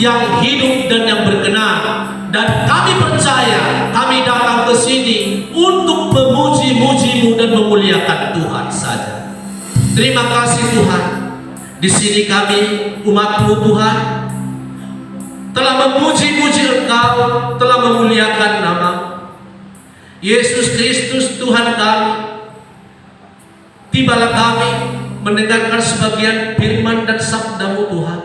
yang hidup dan yang berkenan. Dan kami percaya kami datang ke sini untuk memuji-muji-Mu dan memuliakan Tuhan saja. Terima kasih Tuhan. Di sini kami umat-Mu Tuhan telah memuji-muji Engkau, telah memuliakan nama Yesus Kristus Tuhan kami. Tibalah kami mendengarkan sebagian firman dan sabda-Mu Tuhan.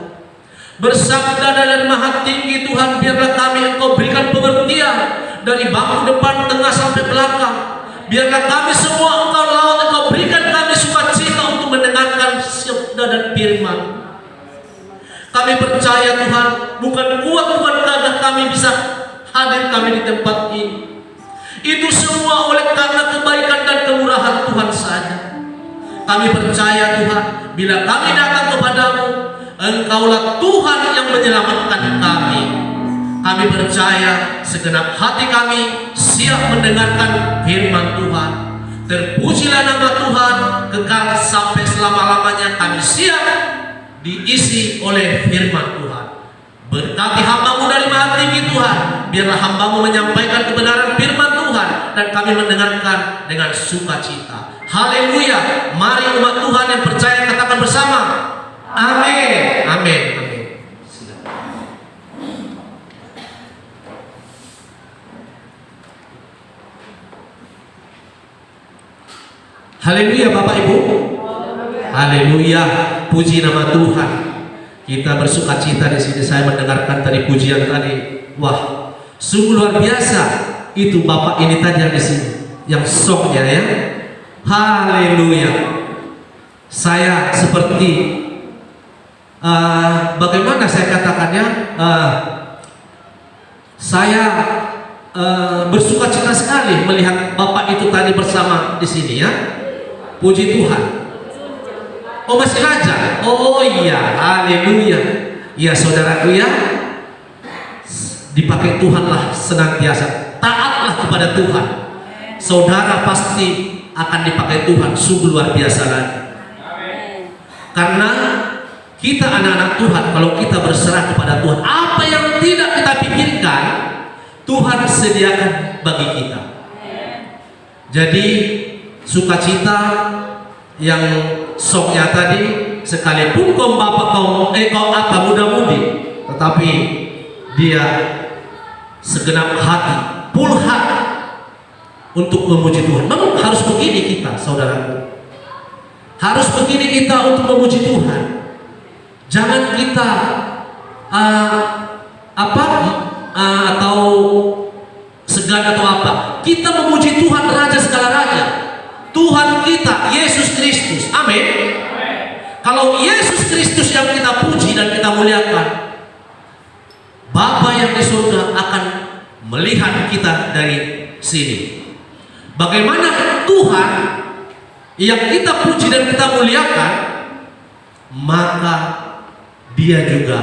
Bersabda dari maha tinggi Tuhan, biarlah kami Engkau berikan pengertian dari bangku depan, tengah sampai belakang. Biarlah kami semua Engkau lawan, Engkau berikan kami sukacita untuk mendengarkan sabda dan firman. Kami percaya Tuhan, bukan kuat, bukan karena kami bisa hadir kami di tempat ini. Itu semua oleh karena kebaikan dan kemurahan Tuhan saja. Kami percaya Tuhan, bila kami datang kepadamu, Engkaulah Tuhan yang menyelamatkan kami. Kami percaya segenap hati kami siap mendengarkan firman Tuhan. Terpujilah nama Tuhan, kekal sampai selama-lamanya kami siap diisi oleh firman Tuhan. Berkati hamba-Mu dari maha tinggi Tuhan. Biarlah hamba-Mu menyampaikan kebenaran firman Tuhan dan kami mendengarkan dengan sukacita. Haleluya. Mari umat Tuhan yang percaya katakan bersama, amin. Amin. Amin. Haleluya Bapak Ibu. Haleluya. Puji nama Tuhan. Kita bersukacita di sini. Saya mendengarkan tadi pujian tadi. Wah, sungguh luar biasa. Itu Bapak ini tadi yang di sini, yang songnya ya. Haleluya. Saya seperti bagaimana saya katakannya, saya bersukacita sekali melihat Bapak itu tadi bersama di sini ya. Puji Tuhan. Oh masih aja. Oh iya, haleluya. Ya saudaraku ya, dipakai Tuhanlah senantiasa. Taatlah kepada Tuhan. Saudara pasti akan dipakai Tuhan sungguh luar biasa lagi. Karena kita anak-anak Tuhan, kalau kita berserah kepada Tuhan, apa yang tidak kita pikirkan, Tuhan sediakan bagi kita. Jadi sukacita yang soknya tadi, sekalipun kau bapak kau apa muda-mudi, tetapi dia segenap hati, full hati untuk memuji Tuhan. Memang harus begini kita, saudaraku. Harus begini kita untuk memuji Tuhan. Jangan kita atau segan atau apa. Kita memuji Tuhan Raja segala raja. Tuhan kita Yesus Kristus. Amin. Kalau Yesus Kristus yang kita puji dan kita muliakan, Bapa yang di surga akan melihat kita dari sini. Bagaimana Tuhan yang kita puji dan kita muliakan, maka Dia juga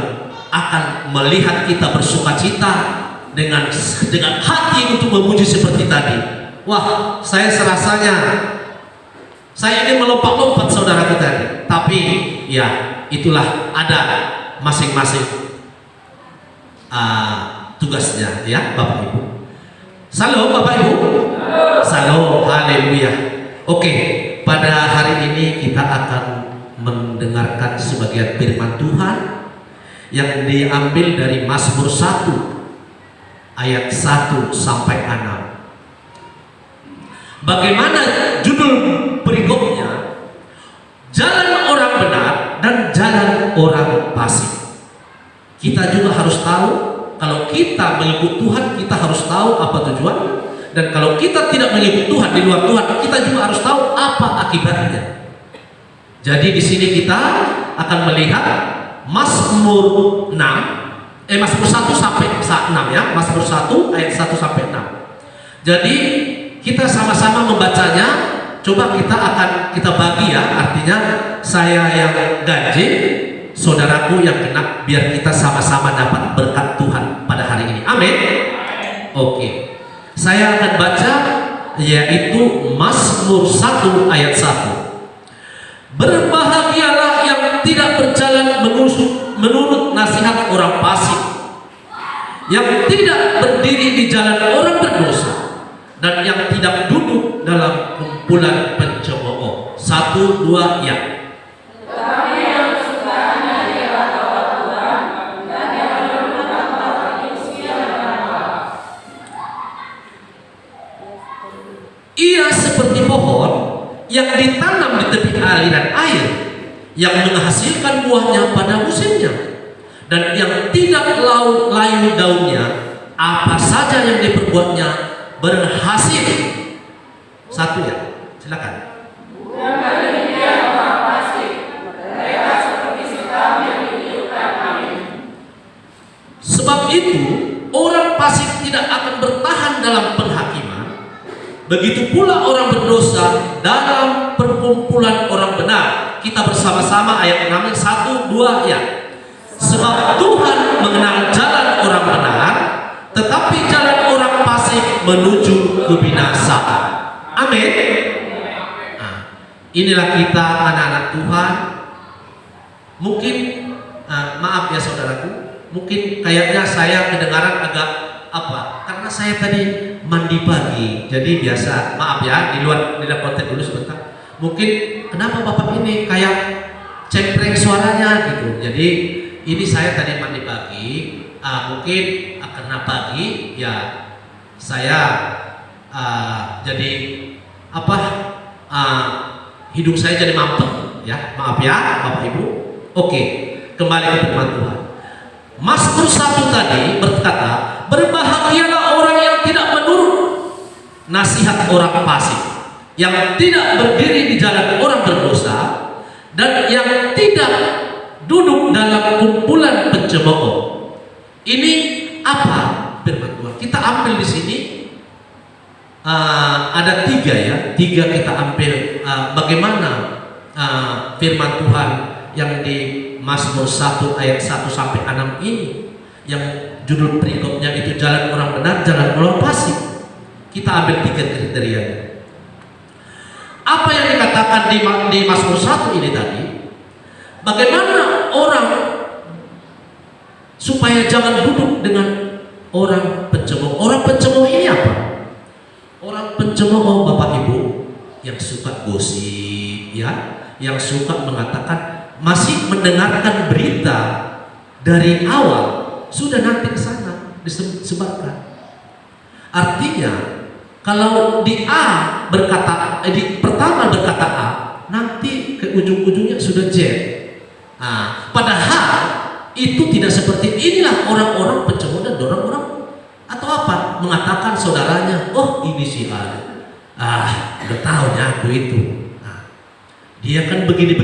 akan melihat kita bersukacita dengan hati untuk memuji seperti tadi. Wah, saya serasanya saya ini melompat-lompat saudaraku tadi. Tapi ya itulah ada masing-masing tugasnya ya Bapak Ibu. Salam Bapak Ibu. Salam, haleluya. Oke, pada hari ini kita akan mendengarkan sebagian firman Tuhan yang diambil dari Mazmur 1 ayat 1 sampai 6. Bagaimana judul berikutnya? Jalan orang benar dan jalan orang fasik. Kita juga harus tahu, kalau kita mengikut Tuhan, kita harus tahu apa tujuan. Dan kalau kita tidak mengikut Tuhan, di luar Tuhan, kita juga harus tahu apa akibatnya. Jadi di sini kita akan melihat Mazmur 1 sampai 6 ya. Mazmur 1 ayat 1 sampai 6. Jadi kita sama-sama membacanya. Coba kita bagi ya. Artinya saya yang ganjil, saudaraku yang genap, biar kita sama-sama dapat berkat Tuhan pada hari ini. Amin. Oke. Saya akan baca yaitu Mazmur 1 ayat 1. Berbahagialah yang tidak berjalan menurut nasihat orang fasik, yang tidak berdiri di jalan orang berdosa, dan yang tidak duduk dalam kumpulan pencemooh. 1, 2, ya. Tetapi yang kesukaannya ialah takut Tuhan, dan yang menurut tempat manusia menangkap. Ia seperti pohon yang ditanam di tepi aliran air, yang menghasilkan buahnya pada musimnya, dan yang tidak layu daunnya, apa saja yang diperbuatnya berhasil. 1, ya, silakan. Bukan demikian orang fasik, mereka seperti sekam yang ditiupkan angin. Sebab itu orang fasik tidak akan bertahan dalam penghakiman, begitu pula orang berdosa dalam perkumpulan orang benar. Kita bersama-sama ayat 6, 1, 2, ya. Sebab Tuhan mengenal jalan orang benar, tetapi jalan orang fasik menuju kebinasaan. Amin. Nah, inilah kita anak-anak Tuhan. Mungkin maaf ya saudaraku, mungkin kayaknya saya kedengaran agak apa? Karena saya tadi mandi pagi, jadi biasa. Maaf ya, di luar konteks dulu sebentar. Mungkin kenapa Bapak ini kayak cempreng suaranya gitu. Jadi ini saya tadi mandi pagi, mungkin karena pagi ya saya jadi apa? Hidung saya jadi mampet ya. Maaf ya Bapak Ibu. Oke, kembali ke firman Tuhan. Mazmur 1 tadi berkata, berbahagialah orang yang tidak menurut nasihat orang fasik, yang tidak berdiri di jalan orang berdosa, dan yang tidak duduk dalam kumpulan pencemooh. Ini apa firman Tuhan? Kita ambil di sini ada 3 ya, 3 kita ambil bagaimana firman Tuhan yang di Mazmur 1 ayat 1 sampai 6 ini, yang judul perikopnya itu jalan orang benar, jalan orang fasik. Kita ambil 3 kriteria. Apa yang dikatakan di Mazmur 1 ini tadi? Bagaimana orang supaya jangan duduk dengan orang pencemooh? Orang pencemooh ini apa? Orang pencemooh Bapak Ibu yang suka gosip ya, yang suka mengatakan, masih mendengarkan berita dari awal, sudah nanti ke sana disebarkan. Artinya kalau di A berkata, pertama berkata A, nanti ke ujung-ujungnya sudah Z. Padahal itu tidak seperti inilah orang-orang pencemooh dan orang-orang atau apa mengatakan saudaranya, oh ini si A, udah tahu ya aku itu, dia kan begini.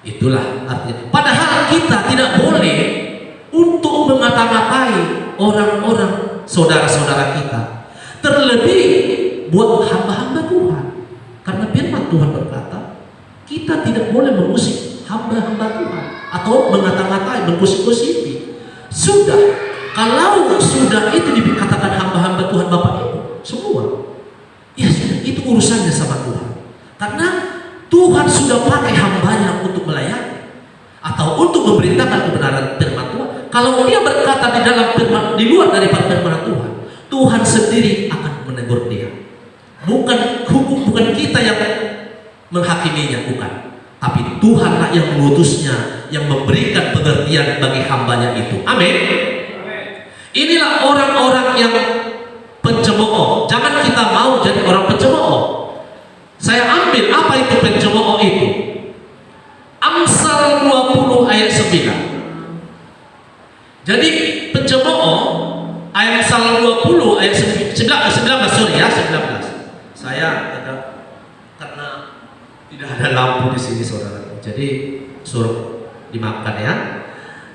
Itulah artinya. Padahal kita tidak boleh untuk mengata-ngatai orang-orang saudara-saudara kita, terlebih buat hamba-hamba Tuhan. Karena firman Tuhan berkata, kita tidak boleh mengusik hamba-hamba Tuhan atau mengata-ngatai, menggosip-gosipi. Sudah, kalau sudah itu dikatakan hamba-hamba Tuhan Bapak Ibu semua, ya sudah, itu urusannya sama Tuhan. Karena Tuhan sudah pakai hambanya untuk melayani atau untuk memberitakan kebenaran firman Tuhan. Kalau dia berkata di dalam firman, di luar daripada firman Tuhan, Tuhan sendiri akan menegur dia. Bukan hukum, bukan kita yang menghakiminya, bukan. Tapi Tuhanlah yang mengutusnya, yang memberikan pengertian bagi hambanya itu. Amin. Inilah orang-orang yang pencemooh. Jangan kita mau jadi orang pencemooh. Saya ambil apa itu pencemooh itu. Amsal 20 ayat 9. Jadi pencemooh ayat Amsal 20 ayat 19 sorry ya 19. Saya karena tidak ada lampu di sini saudara. Jadi suruh dimakan ya.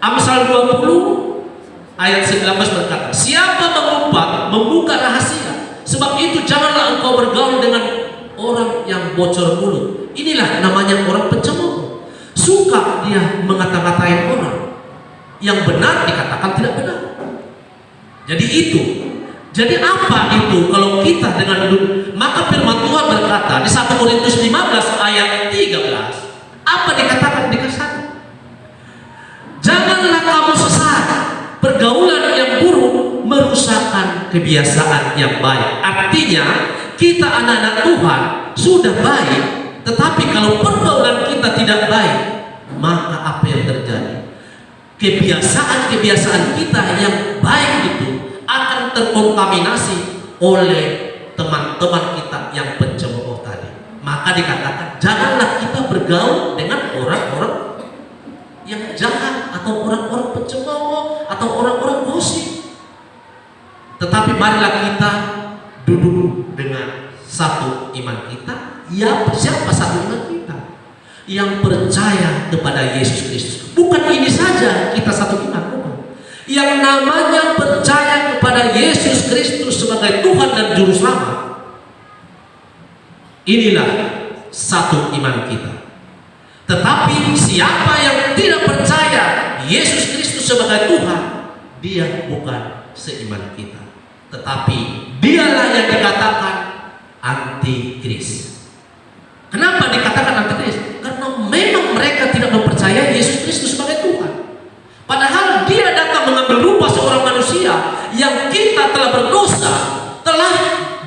Amsal 20 ayat 19 berkata, siapa mengumpat membuka rahasia, sebab itu janganlah engkau bergaul dengan orang yang bocor mulut. Inilah namanya orang pencemooh. Suka dia mengata-ngatain orang, yang benar dikatakan tidak benar. Jadi itu. Jadi apa itu kalau kita dengan maka firman Tuhan berkata di 1 Korintus 15 ayat 13. Apa dikatakan di sana? Janganlah kamu sesat. pergaulan yang buruk merusakkan kebiasaan yang baik. Artinya kita anak-anak Tuhan sudah baik, tetapi kalau pergaulan kita tidak baik, maka apa yang terjadi? Kebiasaan-kebiasaan kita yang baik itu akan terkontaminasi oleh teman-teman kita yang pencemooh tadi. Maka dikatakan janganlah kita bergaul dengan orang-orang yang jahat atau orang-orang pencemooh atau orang-orang gosip. Tetapi marilah kita duduk dengan satu iman kita. Ya, siapa satu iman kita? Yang percaya kepada Yesus Kristus. Bukan ini saja kita satu iman, bukan. Yang namanya percaya kepada Yesus Kristus sebagai Tuhan dan Juru Selamat, inilah satu iman kita. Tetapi siapa yang tidak percaya Yesus Kristus sebagai Tuhan, dia bukan seiman kita. Tetapi dialah yang dikatakan antikris. Kenapa dikatakan antikris? Karena memang mereka tidak mempercayai Yesus Kristus sebagai Tuhan. Padahal dia datang mengambil rupa seorang manusia yang kita telah berdosa, telah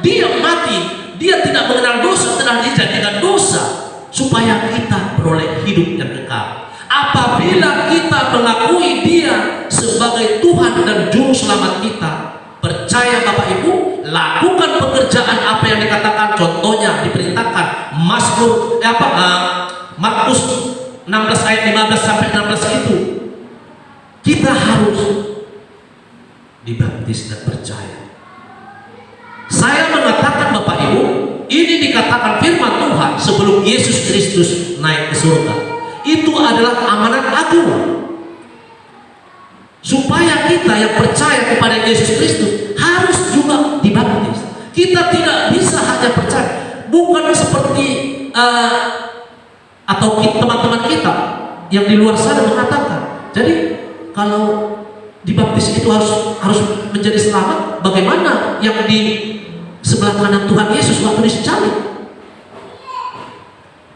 dia mati, dia tidak mengenal dosa, telah dijadikan dosa supaya kita beroleh hidup yang kekal. Apabila kita mengakui dia sebagai Tuhan dan Juru Selamat kita, percaya Bapak Ibu, lakukan pekerjaan apa yang dikatakan, contohnya diperintahkan Markus 16 ayat 15 sampai 16 itu. Kita harus dibaptis dan percaya. Saya mengatakan Bapak Ibu, ini dikatakan firman Tuhan sebelum Yesus Kristus naik ke surga. Itu adalah amanat agung, supaya kita yang percaya kepada Yesus Kristus harus juga dibaptis. Kita tidak bisa hanya percaya, bukan seperti atau teman-teman kita yang di luar sana mengatakan, jadi kalau dibaptis itu harus menjadi selamat. Bagaimana yang di sebelah kanan Tuhan Yesus waktu disalib?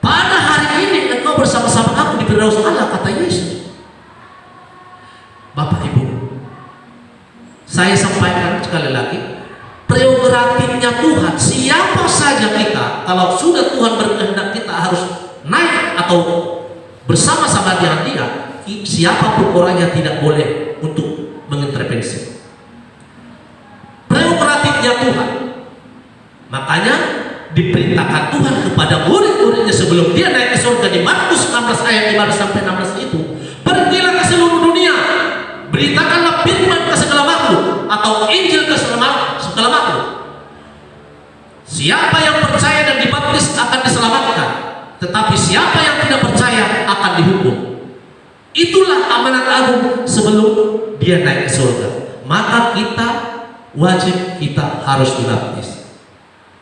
Pada hari ini engkau bersama-sama aku di firdaus Allah, kata Yesus. Bapak Ibu, saya sampaikan sekali lagi, prerogatifnya Tuhan. Siapa saja kita, kalau sudah Tuhan berkehendak kita harus naik atau bersama-sama dengan dia, siapapun orangnya tidak boleh untuk mengintervensi. Prerogatifnya Tuhan. Makanya diperintahkan Tuhan kepada murid-muridnya sebelum dia naik ke surga di Markus 16 ayat 15 sampai 16 itu, pergilah ke seluruh dunia, beritakanlah firman ke segala makhluk atau Injil ke segala makhluk. Siapa yang percaya dan dibaptis akan diselamatkan, tetapi siapa yang tidak percaya akan dihukum. Itulah amanat agung sebelum dia naik ke surga. Maka kita wajib, kita harus dibaptis.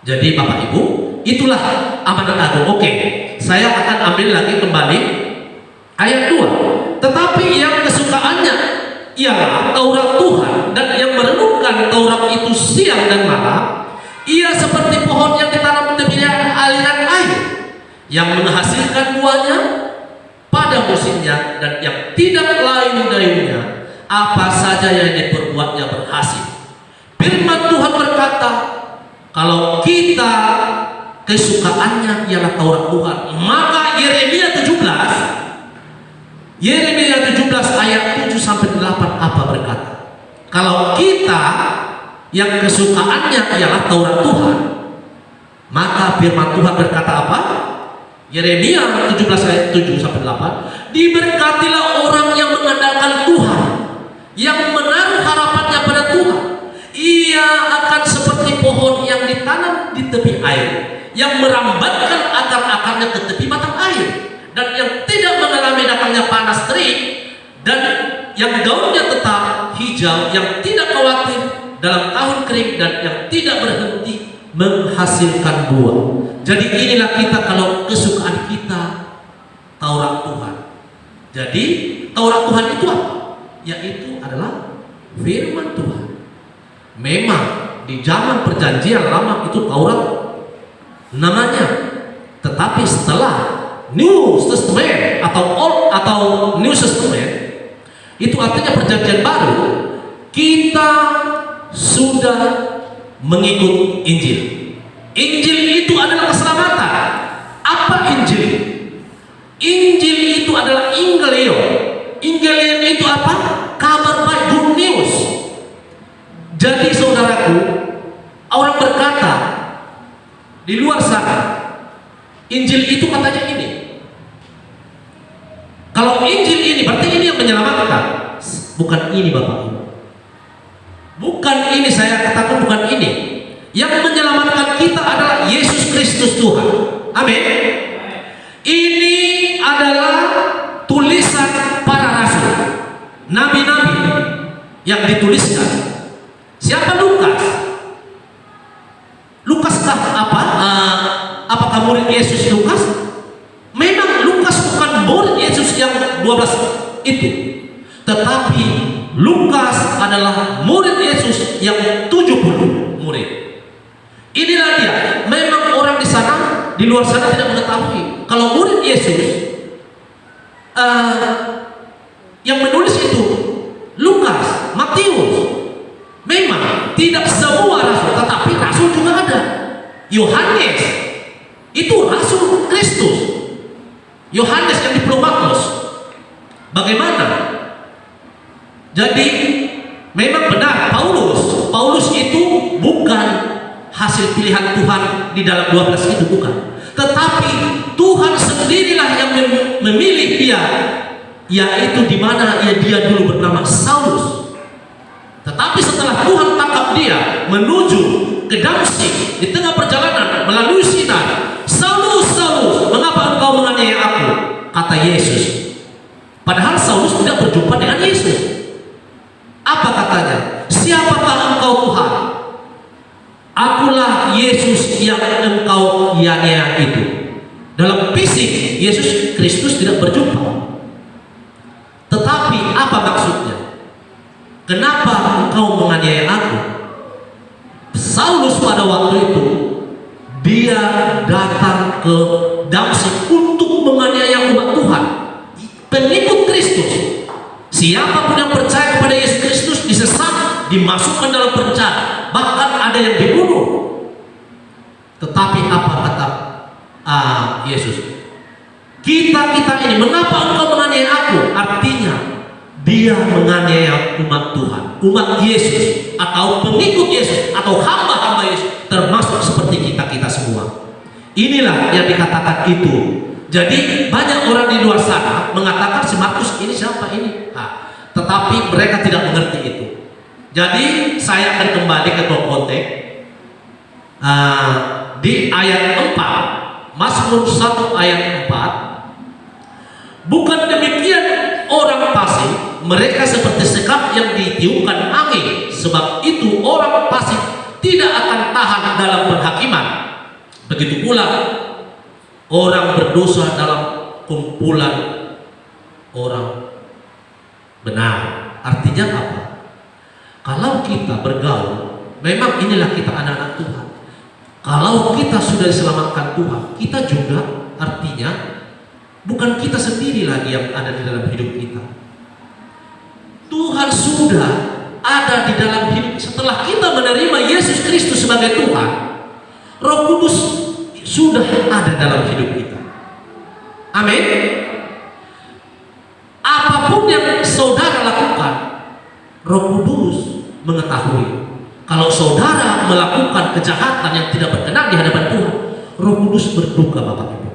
Jadi Bapak Ibu, itulah amanat agung. Oke, saya akan ambil lagi kembali ayat 2. Tetapi yang kesukaannya ialah Taurat Tuhan, dan yang merenungkan Taurat itu siang dan malam, ia seperti pohon yang ditanam di tepi aliran air, yang menghasilkan buahnya pada musimnya, dan yang tidak lain dayungnya, apa saja yang diperbuatnya berhasil. Firman Tuhan berkata, kalau kita kesukaannya ialah Taurat Tuhan, maka Yeremia 17 ayat 7 sampai 8 apa berkata? Kalau kita yang kesukaannya ialah Taurat Tuhan, maka firman Tuhan berkata apa? Yeremia 17 ayat 7 sampai 8, diberkatilah orang yang mengandalkan Tuhan, yang menaruh harapannya pada Tuhan. Ia akan seperti pohon yang ditanam di tepi air, yang merambatkan akar-akarnya ke tepi mata air, dan yang tidak mengalami datangnya panas terik, dan yang daunnya tetap hijau, yang tidak khawatir dalam tahun kering, dan yang tidak berhenti menghasilkan buah. Jadi inilah kita kalau kesukaan kita Taurat Tuhan. Jadi Taurat Tuhan itu apa? Yaitu adalah firman Tuhan. Memang di zaman perjanjian lama itu Taurat namanya, tetapi setelah New Testament atau New Testament, Itu artinya perjanjian baru kita sudah mengikut Injil. Injil itu adalah keselamatan. Apa Injil? Injil itu adalah Inggelio. Inggelio itu apa? Kabar baik, good news. Jadi saudaraku, orang berkata di luar sana, Injil itu katanya ini. Kalau Injil ini berarti ini yang menyelamatkan. Bukan ini Bapak Ibu. Bukan ini, saya katakan bukan ini. Yang menyelamatkan kita adalah Yesus Kristus Tuhan. Amin. Ini adalah tulisan para rasul, nabi-nabi yang dituliskan. Siapa Lukas? Lukaskah apa? Apakah murid Yesus Lukas? Memang Lukas bukan murid Yesus yang 12 itu, tetapi Lukas adalah murid Yesus yang 70 murid. Inilah dia. Memang orang di sana, di luar sana tidak mengetahui kalau murid Yesus yang menulis itu Lukas, Matius. Memang tidak semua rasul, tetapi rasul juga ada. Yohanes itu rasul Kristus. Yohanes yang diplomatos. Bagaimana? Jadi memang benar Paulus itu bukan hasil pilihan Tuhan di dalam 12 itu, bukan. Tetapi Tuhan sendirilah yang memilih dia, yaitu di mana dia dulu bernama Saulus. Tetapi setelah Tuhan tangkap dia menuju ke Damsyik, di tengah perjalanan melalui Sinai, Saulus, Saulus, mengapa engkau menganiaya aku? Kata Yesus. Padahal Saulus tidak berjumpa dengan Yesus. Apa katanya? Siapakah engkau Tuhan? Akulah Yesus yang engkau iania itu. Dalam fisik Yesus Kristus tidak berjumpa. Tetapi apa maksudnya? Kenapa engkau menganiaya aku? Saulus pada waktu itu dia datang ke Damsyik untuk menganiaya umat Tuhan, pengikut Kristus. Siapapun yang percaya kepada Yesus Kristus disesat, dimasukkan dalam penjara, bahkan ada yang dibunuh. Tetapi apa kata Yesus? Kita ini, mengapa engkau menganiaya aku? Artinya dia menganiaya umat Tuhan, umat Yesus, atau pengikut Yesus, atau hamba-hamba Yesus, termasuk seperti kita semua. Inilah yang dikatakan itu. Jadi banyak orang di luar sana mengatakan si Markus ini siapa ini? Tetapi mereka tidak mengerti itu. Jadi saya akan kembali ke konteks di ayat 4, Mazmur 1 ayat 4. Bukan demikian orang fasik, mereka seperti sekam yang ditiupkan angin. Sebab itu orang fasik tidak akan tahan dalam penghakiman. Begitu pula orang berdosa dalam kumpulan orang benar. Artinya apa? Kalau kita bergaul, memang inilah kita anak-anak Tuhan. Kalau kita sudah diselamatkan Tuhan, kita juga artinya bukan kita sendiri lagi yang ada di dalam hidup kita. Tuhan sudah ada di dalam hidup. Setelah kita menerima Yesus Kristus sebagai Tuhan, Roh Kudus sudah ada dalam hidup kita. Amin. Apapun yang saudara lakukan, Roh Kudus mengetahui. Kalau saudara melakukan kejahatan yang tidak berkenan di hadapan Tuhan, Roh Kudus berduka, Bapak Ibu.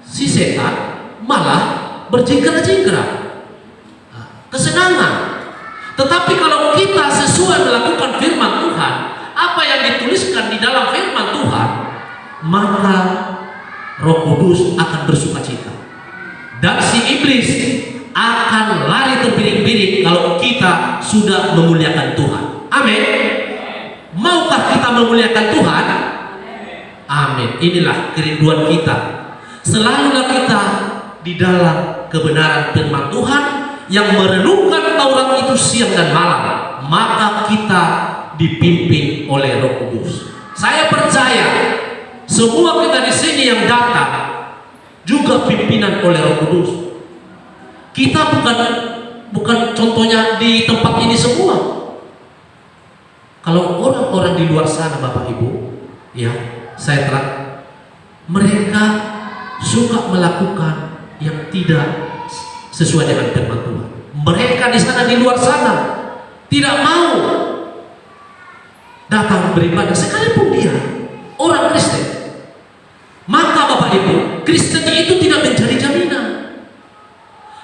Si setan malah berjingkrak-jingkrak, kesenangan. Tetapi kalau kita sesuai melakukan firman Tuhan, apa yang dituliskan di dalam firman Tuhan, maka Roh Kudus akan bersukacita. Dan si iblis akan lari terbiring-biring kalau kita sudah memuliakan Tuhan. Amin. Maukah kita memuliakan Tuhan? Amin. Inilah kerinduan kita. Selalulah kita di dalam kebenaran firman Tuhan, yang merenungkan Taurat itu siang dan malam, maka kita dipimpin oleh Roh Kudus. Saya percaya semua kita di sini yang datang juga pimpinan oleh Roh Kudus. Kita bukan contohnya di tempat ini semua. Kalau orang-orang di luar sana Bapak Ibu, ya, saya terang, mereka suka melakukan yang tidak sesuai dengan firman Tuhan. Mereka di sana, di luar sana, tidak mau datang beribadah sekalipun dia orang Kristen. Maka Bapak Ibu, Kristen itu tidak menjadi jaminan.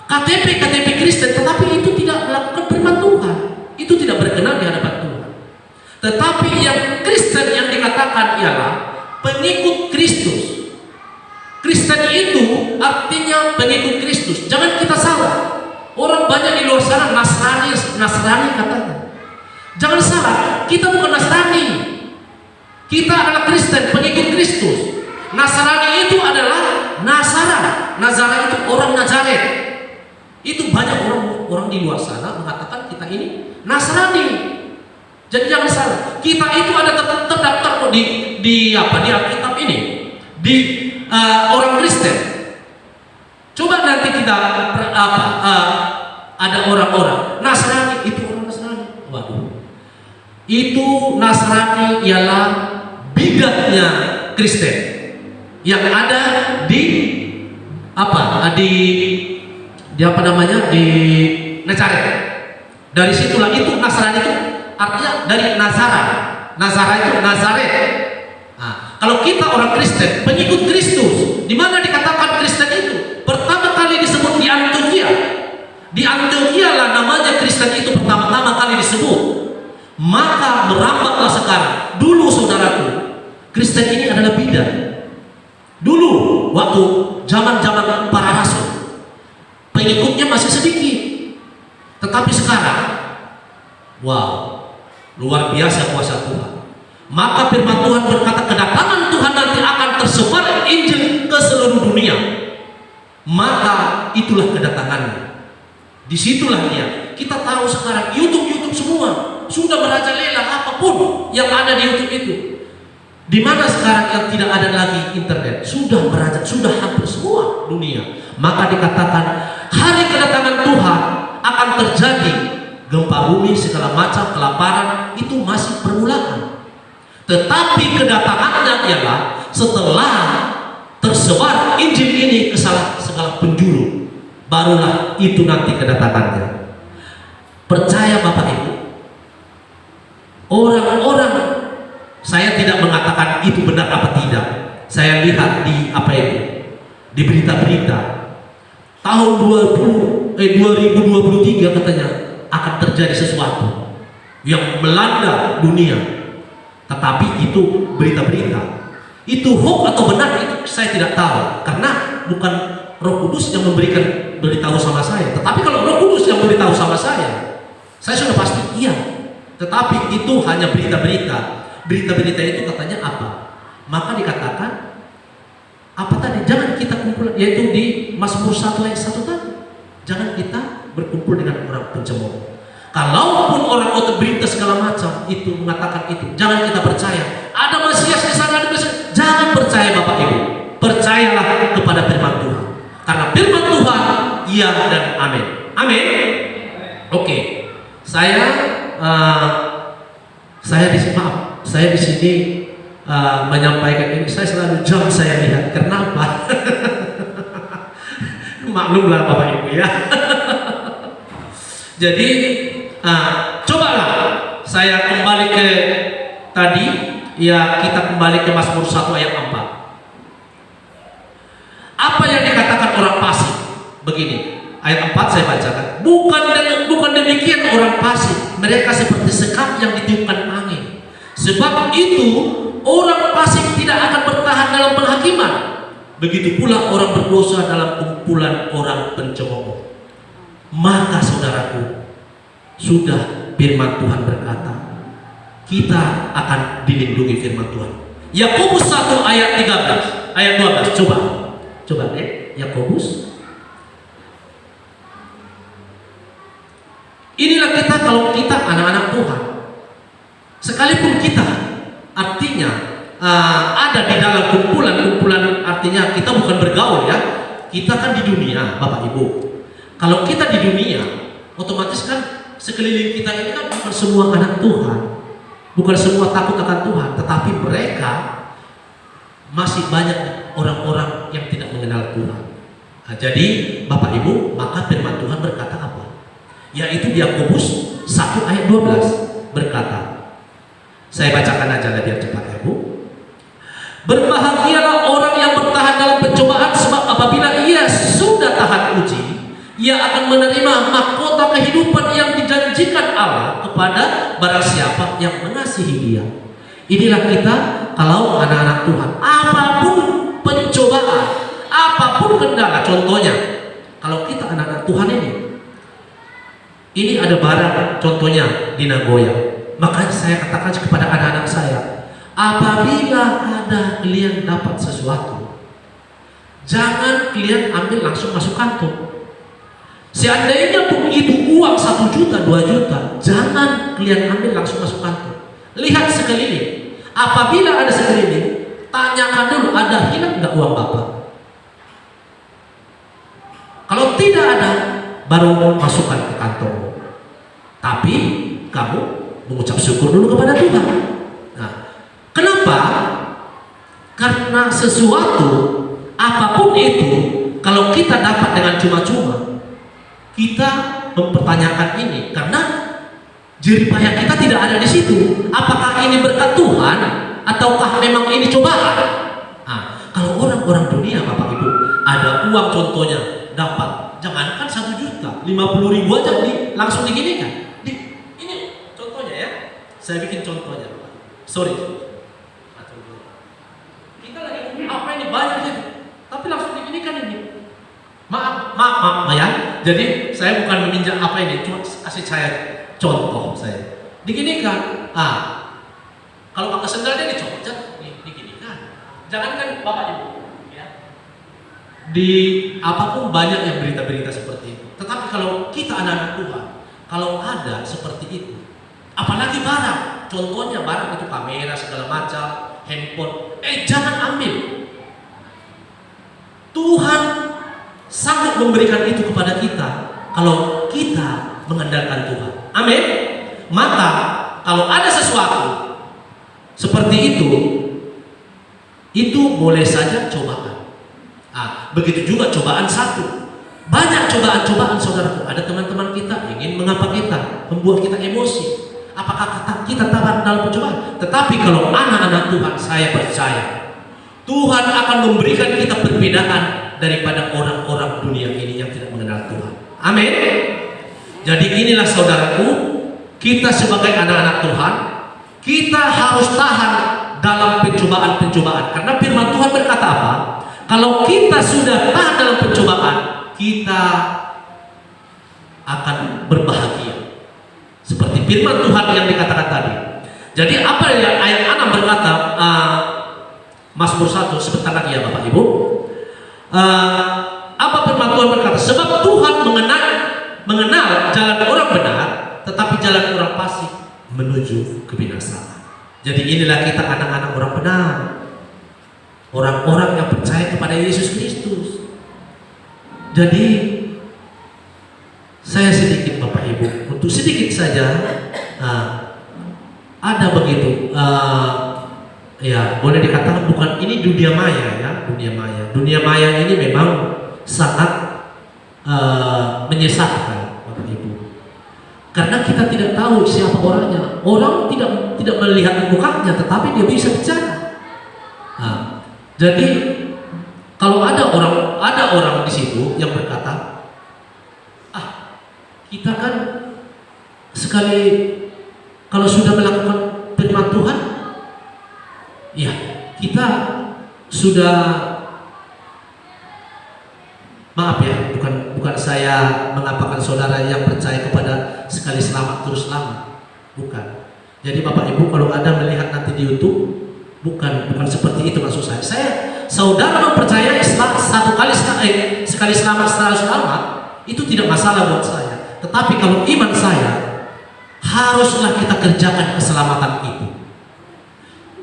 KTP Kristen, tetapi itu tidak melakukan firman Tuhan, itu tidak berkenan di hadapan Tuhan. Tetapi yang Kristen yang dikatakan ialah pengikut Kristus. Kristen itu artinya pengikut Kristus. Jangan kita salah. Orang banyak di luar sana Nasrani katanya. Jangan salah, kita bukan Nasrani. Kita adalah Kristen, pengikut Kristus. Nasrani itu adalah Nazara itu orang Nazaret. Itu banyak orang di luar sana mengatakan kita ini Nasrani. Jadi jangan salah, kita itu ada terdaftar kok di Alkitab ini, di orang Kristen. Coba nanti kita ada orang-orang Nasrani, itu orang Nasrani. Waduh, itu Nasrani ialah bidatnya Kristen yang ada di Nazaret. Dari situlah itu Nasrani itu artinya dari Nazara itu Nazaret. Nah, kalau kita orang Kristen, pengikut Kristus, di mana dikatakan Kristen itu? Pertama kali disebut di Antioquia. Di Antioquia lah namanya Kristen itu pertama-tama kali disebut. Maka merambatlah sekarang. Dulu saudaraku, Kristen ini adalah bidat. Dulu waktu zaman-zaman para rasul, pengikutnya masih sedikit. Tetapi sekarang, wow, luar biasa kuasa Tuhan. Maka firman Tuhan berkata, kedatangan Tuhan nanti akan tersebar Injil ke seluruh dunia. Maka itulah kedatangannya. Disitulah dia. Kita tahu sekarang YouTube semua sudah merajalela apapun yang ada di YouTube itu. Di mana sekarang yang tidak ada lagi internet sudah hampir semua dunia. Maka dikatakan hari kedatangan Tuhan akan terjadi. Gempa bumi, segala macam, kelaparan, itu masih permulaan. Tetapi kedatangannya ialah setelah tersebar Injil ini ke segala penjuru, barulah itu nanti kedatangannya. Percaya Bapak Ibu, orang-orang, saya tidak mengatakan itu benar apa tidak. Saya lihat di berita-berita tahun 2023 katanya akan terjadi sesuatu yang melanda dunia. Tetapi itu berita-berita. Itu hoax atau benar itu saya tidak tahu, karena bukan Roh Kudus yang memberikan beritahu sama saya. Tetapi kalau Roh Kudus yang beritahu sama saya sudah pasti iya. Tetapi itu hanya berita-berita. Berita-berita itu katanya apa? Maka dikatakan apa tadi? Jangan kita kumpul, yaitu di Mazmur 1 ayat 1 tadi. Jangan kita berkumpul dengan orang pencemooh. Kalaupun orang otot berita segala macam itu mengatakan itu, jangan kita percaya. Ada Mesias di sana, jangan percaya Bapak Ibu. Percayalah kepada firman Tuhan. Karena firman Tuhan iya dan amin. Amin. Oke. Saya di sini menyampaikan ini. Saya selalu jam saya lihat. Kenapa? Maklumlah Bapak Ibu ya. Jadi cobalah saya kembali ke tadi ya, kita kembali ke Mazmur 1 ayat 4. Apa yang dikatakan orang fasik? Begini, ayat 4 saya bacakan. Bukan demikian orang fasik, mereka seperti sekam yang ditiupkan angin. Sebab itu orang fasik tidak akan bertahan dalam penghakiman. Begitu pula orang berdosa dalam kumpulan orang pencemooh. Maka saudaraku, sudah firman Tuhan berkata, kita akan dilindungi firman Tuhan. Yakobus 1 ayat 13, ayat 12. Coba deh, Yakobus. Inilah kita kalau kita anak-anak Tuhan. Sekalipun kita artinya ada di dalam kumpulan, artinya kita bukan bergaul ya. Kita kan di dunia, Bapak Ibu. Kalau kita di dunia, otomatis kan sekeliling kita ini kan bukan semua anak Tuhan, bukan semua takut akan Tuhan, tetapi mereka masih banyak orang-orang yang tidak mengenal Tuhan. Nah, jadi Bapak Ibu, maka firman Tuhan berkata apa? Yaitu di Yakobus 1 ayat 12 berkata, saya bacakan aja biar cepat ya Bu. Berbahagialah orang yang bertahan dalam pencobaan, sebab apabila ia sudah tahan uji, ia akan menerima mahkota kehidupan yang dijanjikan Allah kepada barang siapa yang mengasihi Dia. Inilah kita kalau anak-anak Tuhan. Apapun pencobaan, apapun kendala, contohnya kalau kita anak-anak Tuhan ini ada barang, contohnya di Nagoya. Maka saya katakan kepada anak-anak saya, apabila ada kalian dapat sesuatu, jangan kalian ambil langsung masuk kantong. Seandainya pun itu uang 1 juta, 2 juta, jangan kalian ambil langsung masuk kantong. Lihat sekeliling. Apabila ada sekeliling, tanyakan dulu, ada hilang nggak uang Bapak? Kalau tidak ada, baru masukkan ke kantong. Tapi kamu mengucap syukur dulu kepada Tuhan. Nah, kenapa? Karena sesuatu apapun itu, kalau kita dapat dengan cuma-cuma, kita mempertanyakan ini karena jerih payah kita tidak ada di situ. Apakah ini berkat Tuhan ataukah memang ini cobaan? Nah, kalau orang-orang dunia Bapak Ibu ada uang contohnya dapat, jangankan 1 juta, 50 ribu aja langsung diginikan. Ini contohnya ya, saya bikin contohnya. Sorry. Kita lagi apa ini banyak ya, tapi langsung diginikan ini. Maaf ya. Jadi saya bukan meminjam apa ini, cuma kasih saya contoh saya. Diginikan. Kalau pakai sendalnya dicopot, diginikan. Jangankan Bapak Ibu, ya. Di apapun banyak yang berita-berita seperti itu. Tetapi kalau kita anak-anak Tuhan, kalau ada seperti itu, apalagi barang, contohnya barang itu kamera segala macam, handphone, jangan ambil. Tuhan sanggup memberikan itu kepada kita kalau kita mengandalkan Tuhan. Amin. Maka kalau ada sesuatu seperti itu boleh saja cobaan. Begitu juga cobaan satu. Banyak cobaan-cobaan saudaraku. Ada teman-teman kita ingin mengapa kita, membuat kita emosi. Apakah kita tahan dalam pencobaan? Tetapi kalau anak-anak Tuhan, saya percaya Tuhan akan memberikan kita perbedaan daripada orang-orang dunia ini yang tidak mengenal Tuhan. Amin. Jadi inilah saudaraku, kita sebagai anak-anak Tuhan, kita harus tahan dalam pencobaan-pencobaan. Karena firman Tuhan berkata apa? Kalau kita sudah tahan dalam pencobaan, kita akan berbahagia. Seperti firman Tuhan yang dikatakan tadi. Jadi apa yang ayat 6 berkata, Mazmur 1 sebentar lagi ya Bapak Ibu. Apa firman Tuhan berkata? Sebab Tuhan mengenal jalan orang benar, tetapi jalan orang fasik menuju kebinasaan. Jadi inilah kita anak-anak orang benar, orang-orang yang percaya kepada Yesus Kristus. Jadi saya sedikit Bapak Ibu, untuk sedikit saja ada begitu. Ya, boleh dikatakan bukan ini dunia maya ya, dunia maya. Dunia maya ini memang sangat menyesatkan Bapak Ibu. Karena kita tidak tahu siapa orangnya. Orang tidak melihat mukanya, tetapi dia bisa bicara. Jadi kalau ada orang di situ yang berkata, kita kan sekali kalau sudah melakukan firman Tuhan, ya, kita sudah, maaf ya, bukan saya mengapakan saudara yang percaya kepada sekali selamat terus selamat, bukan. Jadi Bapak Ibu kalau ada melihat nanti di YouTube, bukan seperti itu maksud saya. Saudara mempercayai sekali selamat selalu selamat, itu tidak masalah buat saya. Tetapi kalau iman saya, haruslah kita kerjakan keselamatan itu.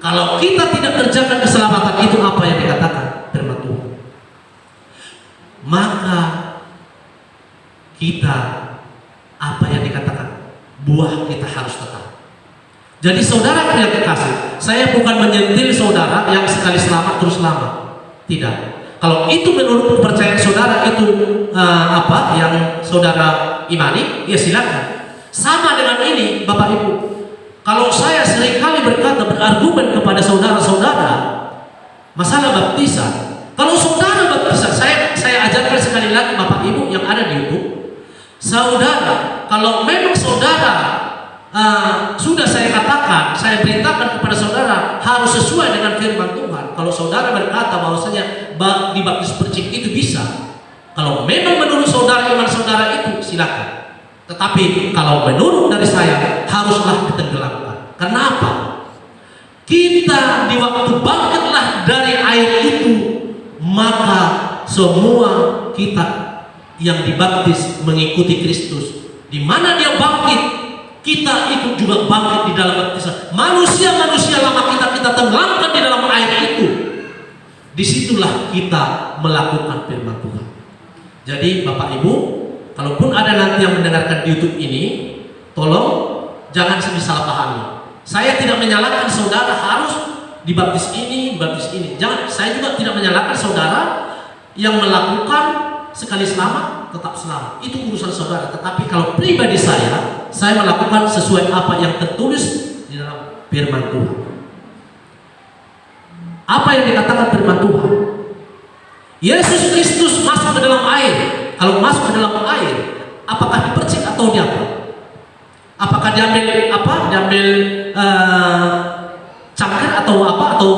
Kalau kita tidak kerjakan keselamatan itu, apa yang dikatakan firman Tuhan, maka kita apa yang dikatakan buah kita harus tetap. Jadi saudara yang kekasih, saya bukan menyentil saudara yang sekali selamat terus selamat. Tidak. Kalau itu menurut kepercayaan saudara itu apa yang saudara imani, ya silakan. Sama dengan ini, Bapak Ibu. Kalau saya seringkali berkata berargumen kepada saudara-saudara masalah baptisan, kalau saudara baptisan, saya ajarkan sekali lagi Bapak Ibu yang ada di YouTube, saudara, kalau memang saudara sudah saya katakan, saya beritakan kepada saudara harus sesuai dengan firman Tuhan. Kalau saudara berkata bahwasanya dibaptis percik itu bisa, kalau memang menurut saudara iman saudara itu silakan. Tetapi kalau menurut dari saya haruslah ditenggelamkan. Kenapa? Kita di waktu bangkitlah dari air itu, maka semua kita yang dibaptis mengikuti Kristus. Di mana dia bangkit, kita ikut juga bangkit di dalam baptisan. Manusia-manusia lama kita tenggelamkan di dalam air itu. Disitulah kita melakukan firman Tuhan. Jadi Bapak Ibu, kalaupun ada nanti yang mendengarkan di YouTube ini, tolong jangan disalahpahami. Saya tidak menyalahkan saudara harus dibaptis ini, dibaptis ini. Jangan, saya juga tidak menyalahkan saudara yang melakukan sekali selamat tetap selamat. Itu urusan saudara. Tetapi kalau pribadi saya melakukan sesuai apa yang tertulis di dalam firman Tuhan. Apa yang dikatakan firman Tuhan? Yesus Kristus masuk ke dalam air. Kalau masuk ke dalam air, apakah dipercik atau diapa? Apakah diambil apa? Diambil cangkir atau apa? Atau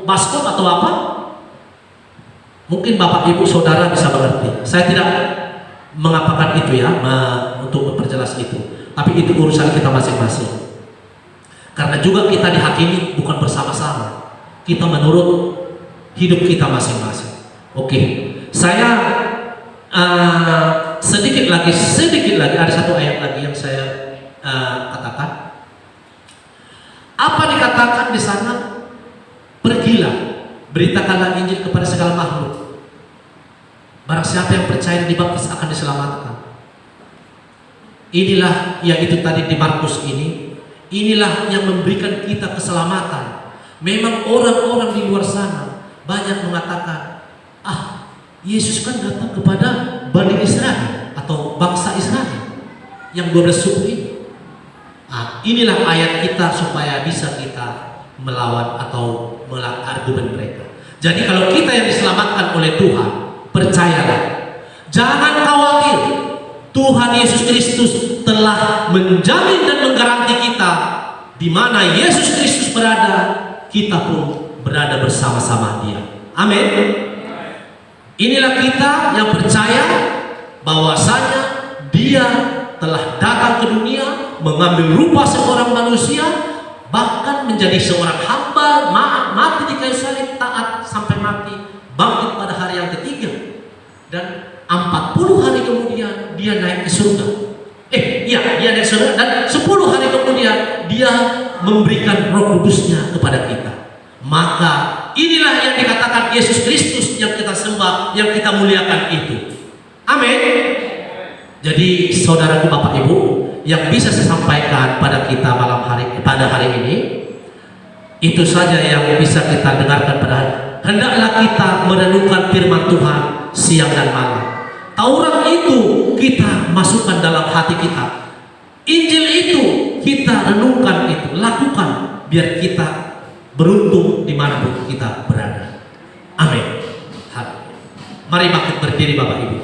baskom atau apa? Mungkin Bapak Ibu Saudara bisa mengerti. Saya tidak mengapakan itu ya, untuk memperjelas itu. Tapi itu urusan kita masing-masing. Karena juga kita dihakimi bukan bersama-sama. Kita menurut hidup kita masing-masing. Oke, saya sedikit lagi ada satu ayat lagi yang saya katakan. Apa dikatakan di sana? Pergilah, beritakanlah Injil kepada segala makhluk. Barang siapa yang percaya dan dibaptis akan diselamatkan. Inilah yang itu tadi di Markus ini. Inilah yang memberikan kita keselamatan. Memang orang-orang di luar sana banyak mengatakan, Yesus kan datang kepada Bani Israel atau bangsa Israel yang 12 suku ini. Inilah ayat kita supaya bisa kita melawan atau melak argumen mereka. Jadi kalau kita yang diselamatkan oleh Tuhan, percayalah, jangan khawatir. Tuhan Yesus Kristus telah menjamin dan menggaranti kita di mana Yesus Kristus berada, kita pun berada bersama-sama Dia. Amin. Inilah kita yang percaya bahwasanya Dia telah datang ke dunia, mengambil rupa seorang manusia, bahkan menjadi seorang hamba, mati di kayu salib, taat sampai mati, bangkit pada hari yang ketiga, dan 40 hari kemudian dia naik ke surga. Dia naik ke surga, dan 10 hari kemudian dia memberikan Roh Kudusnya kepada kita. Maka inilah yang dikatakan Yesus Kristus yang kita sembah, yang kita muliakan itu. Amin. Jadi saudaraku, Bapak Ibu, yang bisa saya sampaikan pada kita pada hari ini, itu saja yang bisa kita dengarkan pada hari. Hendaklah kita merenungkan firman Tuhan siang dan malam. Taurat itu kita masukkan dalam hati kita. Injil itu kita renungkan, itu lakukan biar kita beruntung dimanapun kita berada. Amin. Mari bangkit berdiri Bapak Ibu.